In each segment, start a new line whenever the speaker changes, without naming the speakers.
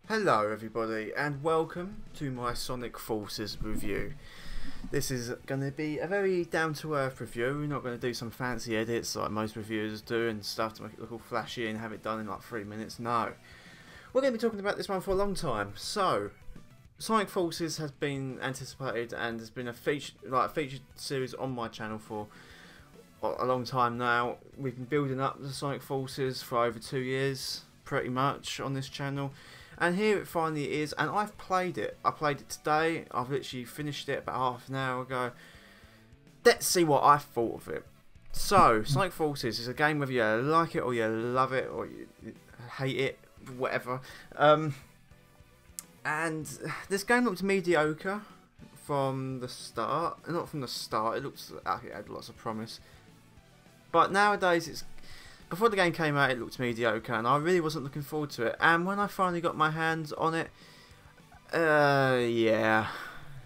Hello everybody and welcome to my Sonic Forces review. This is going to be a very down-to-earth review. We're not going to do some fancy edits like most reviewers do and stuff to make it look all flashy and have it done in like 3 minutes. No. We're going to be talking about this one for a long time. So, Sonic Forces has been anticipated and has been a featured series on my channel for a long time now. We've been building up the Sonic Forces for over 2 years pretty much on this channel. And here it finally is, and I've played it. I played it today. I've literally finished it about half an hour ago. Let's see what I thought of it. So, Sonic Forces is a game whether you like it or you love it or you hate it, whatever. And this game looked mediocre from the start. Not from the start, it looked like it had lots of promise. But nowadays it's... Before the game came out, it looked mediocre, and I really wasn't looking forward to it. And when I finally got my hands on it, yeah,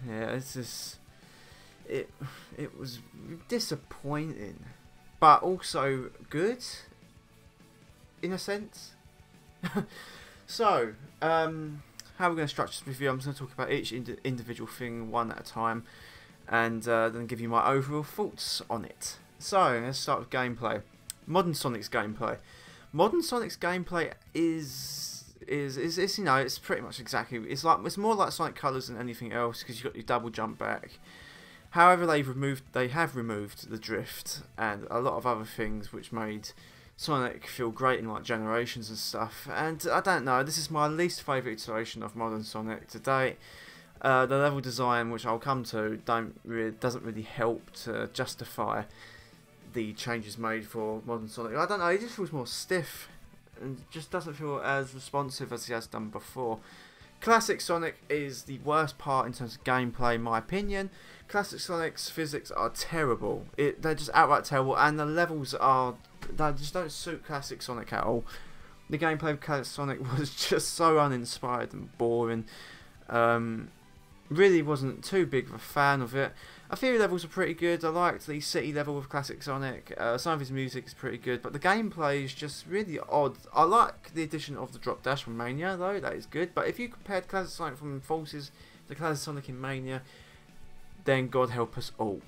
it's just it was disappointing, but also good in a sense. So, how we're going to structure this review? I'm just going to talk about each individual thing one at a time, and then give you my overall thoughts on it. So, let's start with gameplay. Modern Sonic's gameplay. Modern Sonic's gameplay is you know, it's pretty much exactly, it's more like Sonic Colors than anything else because you've got your double jump back. However, they have removed the drift and a lot of other things which made Sonic feel great in like Generations and stuff. And I don't know, this is my least favourite iteration of Modern Sonic to date. The level design, which I'll come to, doesn't really help to justify the changes made for Modern Sonic. I don't know, it just feels more stiff and just doesn't feel as responsive as he has done before. Classic Sonic is the worst part in terms of gameplay, in my opinion. Classic Sonic's physics are terrible. They're just outright terrible, and the levels they just don't suit Classic Sonic at all. The gameplay of Classic Sonic was just so uninspired and boring. Really wasn't too big of a fan of it. A few levels are pretty good. I liked the city level with Classic Sonic. Some of his music is pretty good, but the gameplay is just really odd. I like the addition of the drop dash from Mania though, that is good. But if you compared Classic Sonic from Forces to Classic Sonic in Mania, then God help us all.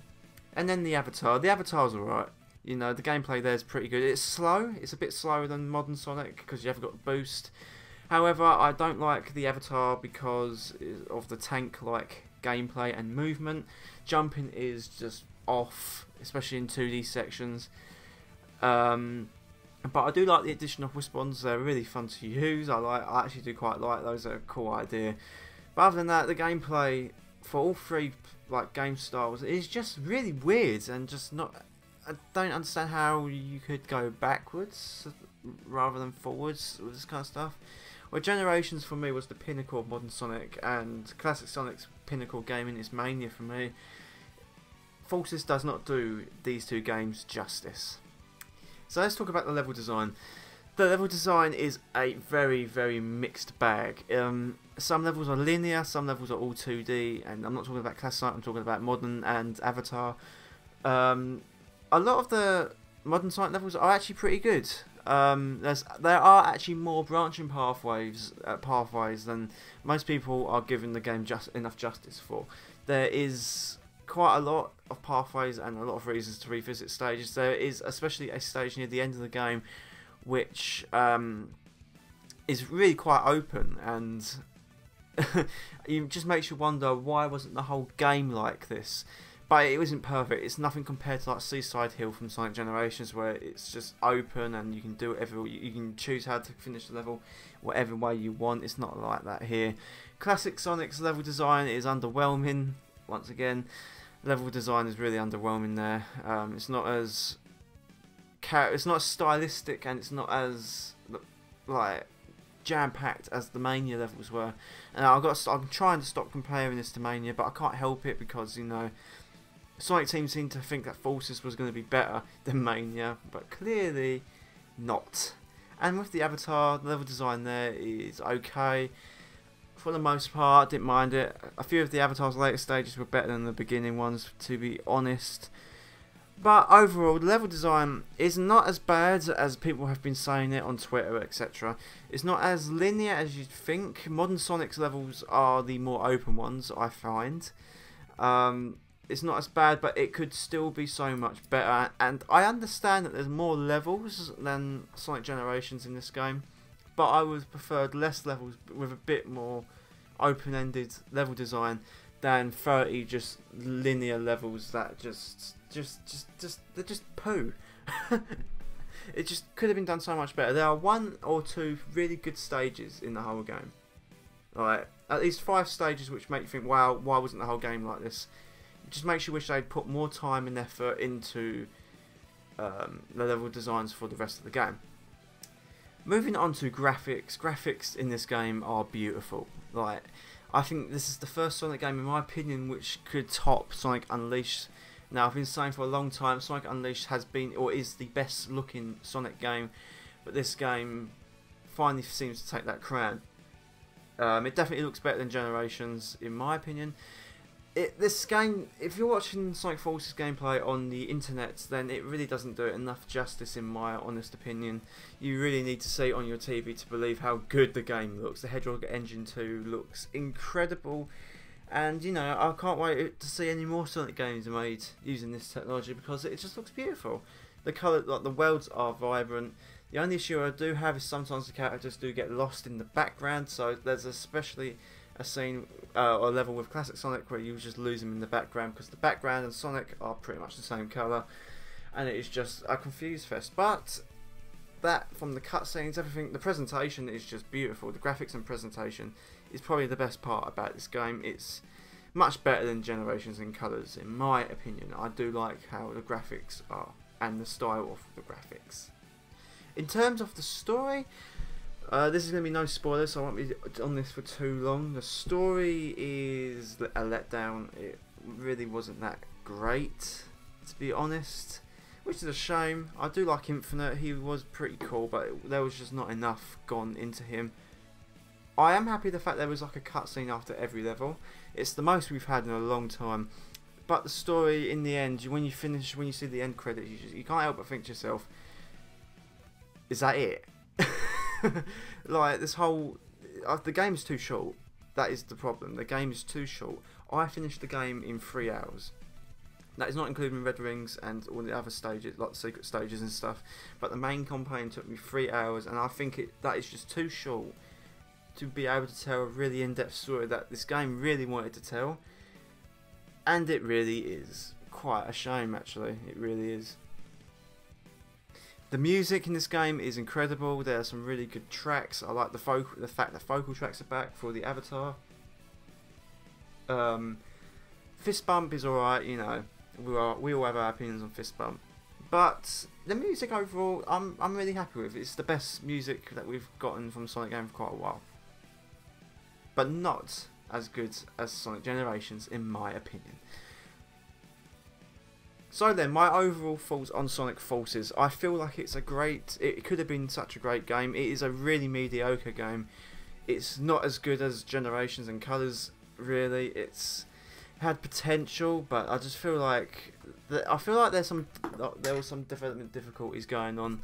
And then the Avatar. The Avatar's alright. You know, the gameplay there is pretty good. It's slow. It's a bit slower than Modern Sonic because you haven't got the boost. However, I don't like the Avatar because of the tank-like gameplay and movement. Jumping is just off, especially in 2D sections. But I do like the addition of Wisp-Ons. They're really fun to use. I actually do quite like those. They're a cool idea. But other than that, the gameplay for all three game styles is just really weird and just not. I don't understand how you could go backwards rather than forwards with this kind of stuff. Well, Generations for me was the pinnacle of Modern Sonic, and Classic Sonic's pinnacle gaming is Mania for me. Forces does not do these two games justice. So let's talk about the level design. The level design is a very, very mixed bag. Some levels are linear, some levels are all 2D, and I'm not talking about Classic Sonic, I'm talking about Modern and Avatar. A lot of the Modern Sonic levels are actually pretty good. There are actually more branching pathways than most people are giving the game enough justice for. There is quite a lot of pathways and a lot of reasons to revisit stages. There is especially a stage near the end of the game which is really quite open, and it just makes you wonder why wasn't the whole game like this. But it isn't perfect. It's nothing compared to like Seaside Hill from Sonic Generations, where it's just open and you can do whatever you can choose how to finish the level, whatever way you want. It's not like that here. Classic Sonic's level design is underwhelming. Once again, level design is really underwhelming there. It's not as stylistic, and it's not as like jam-packed as the Mania levels were. And I'm trying to stop comparing this to Mania, but I can't help it because, you know, Sonic Team seemed to think that Forces was going to be better than Mania, but clearly not. And with the Avatar, the level design there is okay. For the most part, I didn't mind it. A few of the Avatar's later stages were better than the beginning ones, to be honest. But overall, the level design is not as bad as people have been saying it on Twitter, etc. It's not as linear as you'd think. Modern Sonic's levels are the more open ones, I find. It's not as bad, but it could still be so much better. And I understand that there's more levels than Sonic Generations in this game, but I would have preferred less levels with a bit more open-ended level design than 30 just linear levels that they're just poo. It just could have been done so much better. There are 1 or 2 really good stages in the whole game. Like, at least 5 stages which make you think, wow, why wasn't the whole game like this? It just makes you wish they'd put more time and effort into the level designs for the rest of the game. Moving on to graphics. Graphics in this game are beautiful. Like, I think this is the first Sonic game, in my opinion, which could top Sonic Unleashed. Now, I've been saying for a long time, Sonic Unleashed has been, or is the best looking Sonic game, but this game finally seems to take that crown. It definitely looks better than Generations, in my opinion. This game, if you're watching Sonic Forces gameplay on the internet, then it really doesn't do it enough justice, in my honest opinion. You really need to see it on your TV to believe how good the game looks. The Hedgehog Engine 2 looks incredible. And, you know, I can't wait to see any more Sonic games made using this technology, because it just looks beautiful. The colour, like the worlds are vibrant. The only issue I do have is sometimes the characters do get lost in the background, so there's especially a scene or a level with Classic Sonic where you just lose them in the background, because the background and Sonic are pretty much the same colour, and it is just a confused fest. But that, from the cutscenes, everything, the presentation is just beautiful. The graphics and presentation is probably the best part about this game. It's much better than Generations in colours, in my opinion. I do like how the graphics are and the style of the graphics. In terms of the story, this is going to be no spoilers, so I won't be on this for too long. The story is a letdown. It really wasn't that great, to be honest, which is a shame. I do like Infinite. He was pretty cool, but there was just not enough gone into him. I am happy the fact there was like a cutscene after every level. It's the most we've had in a long time. But the story, in the end, when you see the end credits, you can't help but think to yourself, is that it? Like, this whole... the game is too short. That is the problem. The game is too short. I finished the game in 3 hours. That is not including Red Rings and all the other stages, like the secret stages and stuff. But the main campaign took me 3 hours, and I think that is just too short to be able to tell a really in-depth story that this game really wanted to tell. And it really is. Quite a shame, actually. It really is. The music in this game is incredible. There are some really good tracks. I like the fact that vocal tracks are back for the Avatar. Fist Bump is alright, you know. We all have our opinions on Fist Bump. But the music overall, I'm really happy with. It's the best music that we've gotten from Sonic game for quite a while. But not as good as Sonic Generations, in my opinion. So then, my overall thoughts on Sonic Forces. I feel like it could have been such a great game. It is a really mediocre game. It's not as good as Generations and Colors, really. It's had potential, but I just feel like there was some development difficulties going on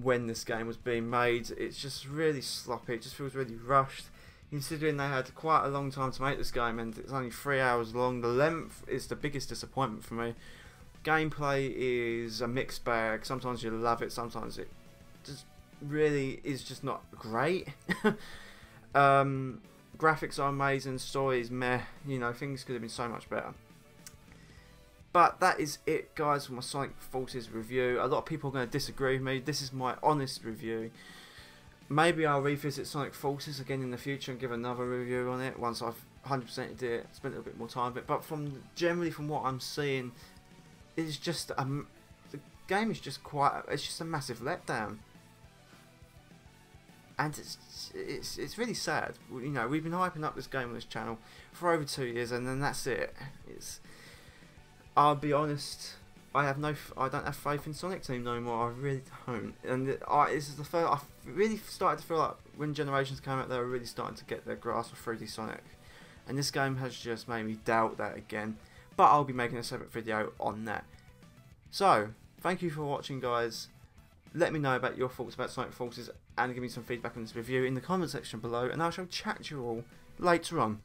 when this game was being made. It's just really sloppy. It just feels really rushed, considering they had quite a long time to make this game, and it's only 3 hours long. The length is the biggest disappointment for me. Gameplay is a mixed bag. Sometimes you love it, sometimes it just really is just not great. Graphics are amazing, story is meh, you know, things could have been so much better. But that is it, guys, for my Sonic Forces review. A lot of people are going to disagree with me. This is my honest review. Maybe I'll revisit Sonic Forces again in the future and give another review on it once I've 100%ed it, spent a little bit more time with it. But generally from what I'm seeing, it's just the game is just it's just a massive letdown, and it's really sad. You know, we've been hyping up this game on this channel for over 2 years, and then that's it. I'll be honest, I don't have faith in Sonic Team no more. I really don't. And this is the first. I really started to feel like when Generations came out, they were really starting to get their grasp of 3D Sonic, and this game has just made me doubt that again. But I'll be making a separate video on that. So, thank you for watching, guys. Let me know about your thoughts about Sonic Forces and give me some feedback on this review in the comment section below, and I shall chat to you all later on.